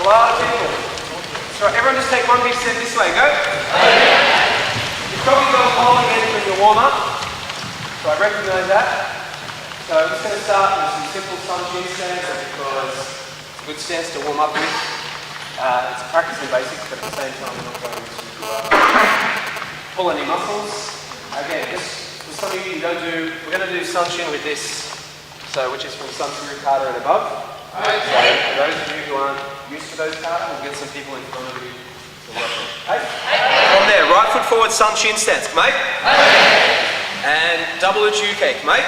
lot of people. So everyone just take one big step this way, go. You've probably got a pole again when you warm up. So I recognise that. So I'm just going to start with some simple Sanchin stance because it's a good stance to warm up with. It's practicing basics, but at the same time we're not going to pull any muscles. Again, just for some of you don't do, we're going to do Sanchin with this, so which is from Sanseru kata and above. So for those of you who aren't used to those kata, we'll get some people in front of you to work on. Hey? From there, right foot forward, Sanchin stance, mate. And double Uchi Uke, mate.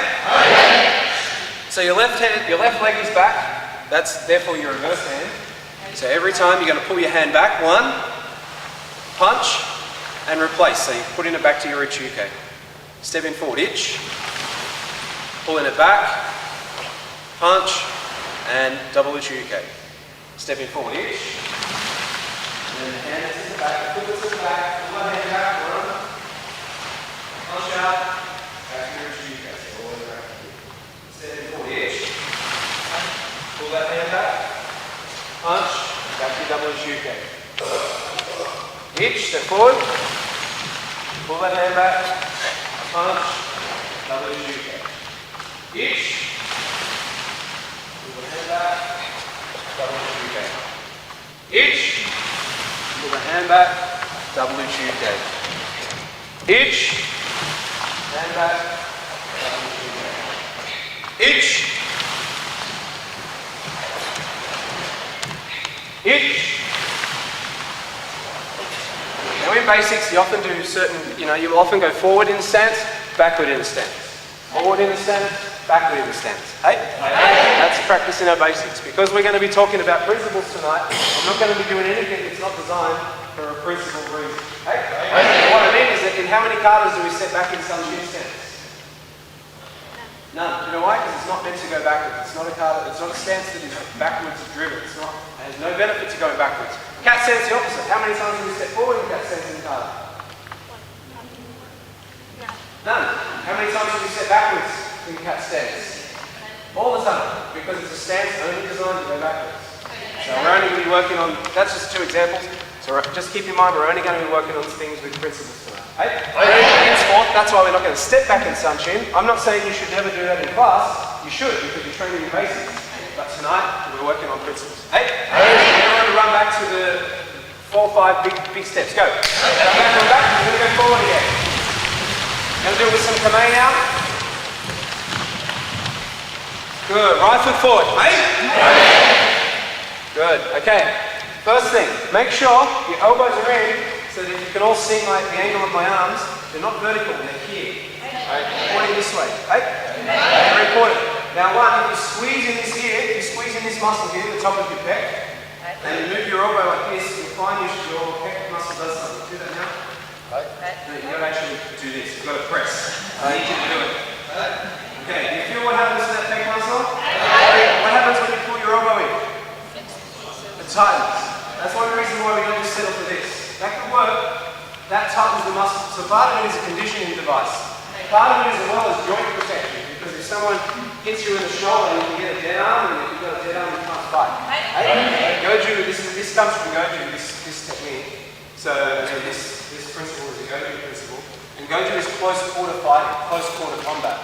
So your left leg is back. That's therefore your reverse hand. So every time you're going to pull your hand back, one, punch, and replace. So you're putting it back to your Uchi Uke. Stepping forward, itch, pulling it back, punch, and double Uchi Uke. Stepping forward, itch, and then the hand is in the back, foot is in the back, pull my hand back, one, punch out, back to your Uchi Uke. So all the way back to you. Stepping forward, itch, pull that hand back, punch, back to your double Uchi Uke. Itch, step forward, pull that hand back, punch, double Uchi Uke. Itch, pull the hand back, double Uchi Uke. Itch, pull the hand back, double Uchi Uke. Itch, hand back, double Uchi Uke. Itch, itch. Now in basics, you often do certain, you will often go forward in the stance, backward in the stance. Forward in the stance, backward in the stance. Hey? That's practicing our basics. Because we're going to be talking about principles tonight, I'm not going to be doing anything that's not designed for a principle reason. Hey? What I mean is that in how many katas do we step back in Sanchin stance? None. You know why? Because it's not meant to go backwards. It's not a kata, it's not a stance that is backwards driven. It has no benefit to going backwards. Cat stance the opposite. How many times do we step forward in cat stance in the kata? None. How many times do we step backwards in cat stance? All the time. Because it's a stance only designed to go backwards. So we're only going to be working on, that's just two examples. So just keep in mind we're only going to be working on things with principles tonight. Hey? In sport, that's why we're not going to step back in Sanchin. I'm not saying you should never do that in class. You should because you're training your basics. But tonight we're working on principles. Hey? We're going to run back to the 4 or 5 big steps. Go. Come back. We're going to go forward again. Going to do it with some kame now. Good. Right foot forward. Hey? Good. Okay. First thing, make sure your elbows are in so that you can all see the angle of my arms. They're not vertical, they're here. Right? Pointing this way. Right? Very important. Now one, if you squeeze in this here, if you squeeze in this muscle here, the top of your pec, and you move your elbow like this, you find your pec muscle does something. Do that now. No, you've got to actually do this. You've got to press. I need you to do it. Okay, do you feel what happens to that pec muscle? What happens when you pull your elbow in? It tightens. That's one reason why we don't just settle for this. That could work. That tightens the muscle. So part of it is a conditioning device. Part of it as well is joint protection. Because if someone hits you in the shoulder, you can get a dead arm, and if you've got a dead arm, you can't fight. Goju, this comes from Goju, this technique. So this principle is a Goju principle. And Goju is close quarter fighting, close quarter combat.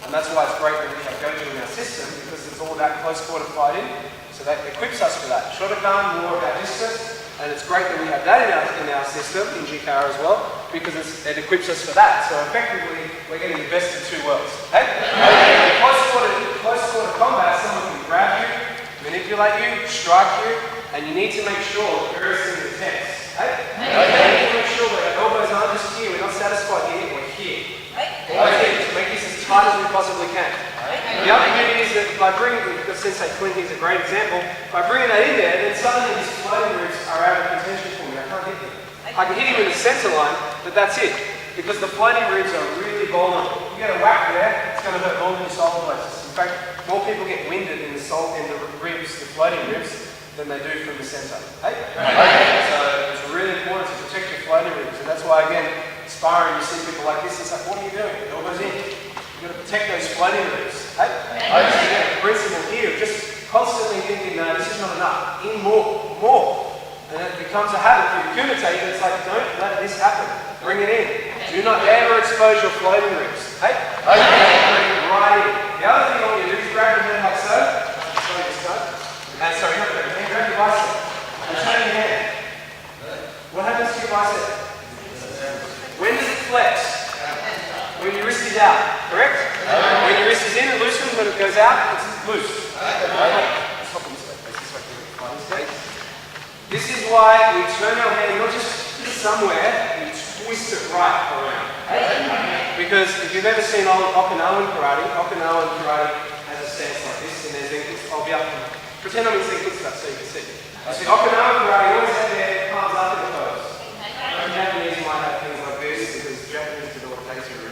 And that's why it's great that we have Goju in our system, because it's all about close quarter fighting. So that equips us for that. Shotokan, more about distance, and it's great that we have that in our system, in GKR as well, because it equips us for that. So effectively, we're getting the best of two worlds. Hey? Close quarter combat, someone can grab you, manipulate you, strike you, and you need to make sure that everything is tense. Hey? You need to make sure that our elbows aren't just here, we're not satisfied here, we're here. Okay, to make this as tight as we possibly can. The other beauty is that by bringing, because Sensei Quinn is a great example, by bringing that in there, then suddenly these floating ribs are out of contention for me. I can't hit them. I can hit him in the center line, but that's it. Because the floating ribs are really vulnerable. You get a whack there, it's going to hurt more than your solar plexus. In fact, more people get winded in the ribs, the floating ribs, than they do from the center. Hey? So it's really important to protect your floating ribs, and that's why, again, sparring, you see people like this, it's like, what are you doing? Elbows in. You've got to protect those floating ribs. Hey? The principle here, just constantly thinking, no, this is not enough. In more more. And it becomes a habit for your kumite, and it's like, don't let this happen. Bring it in. Do not ever expose your floating ribs. Hey? Bring it right in. The other thing I want you to do is grab your hand like so. And sorry, not grab your hand, grab your bicep. And turn your hand. What happens to your bicep? When does it flex? When your wrist is out, correct? When your wrist is in, it loosens. When it goes out, it's loose. This is why we turn our hand not just somewhere, we twist it right around. Because if you've ever seen old Okinawan karate has a stance like this, and there's ankles. I'll be up and pretend I'm in sequence stuff so you can see. So Okinawan karate always have their palms up in the pose. Japanese might have things like this because Japanese do what Dachi do.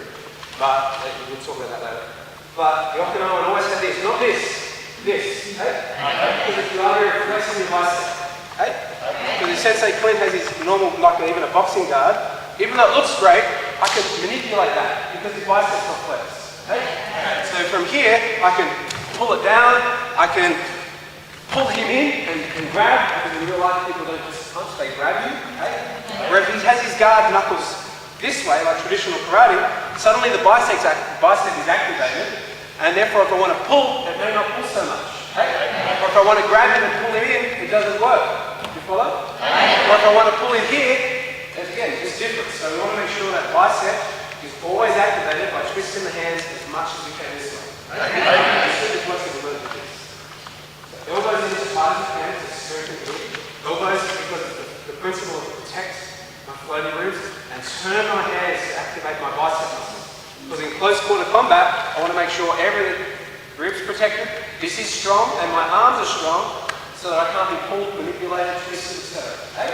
But we'll talk about that later. But the Okinawan always have this, not this. This, okay? Because it's the other flexing your bicep. Okay? Because the Sensei Clint has his normal, like even a boxing guard. Even though it looks great, I can manipulate that because the bicep's not flexed. Okay? So from here, I can pull it down, I can pull him in and grab, because in real life people don't just punch, they grab you. Okay? Where if he has his guard knuckles this way, like traditional karate, suddenly the bicep is activated, and therefore if I want to pull, it may not pull so much. Okay? Or if I want to grab him and pull him in, it doesn't work. You follow? Or if I want to pull in here, again, it's different. So we want to make sure that bicep is always activated by twisting the hands as much as we can this way. Just flexible a little bit. So elbows in as hard as you can to strengthen the knee. Elbows because of the principle of protect my floating ribs, and turn my hands to activate my bicep muscles. Because in close quarter combat, I want to make sure everything, ribs protected, this is strong, and my arms are strong, so that I can't be pulled, manipulated, twisted, etc. Okay?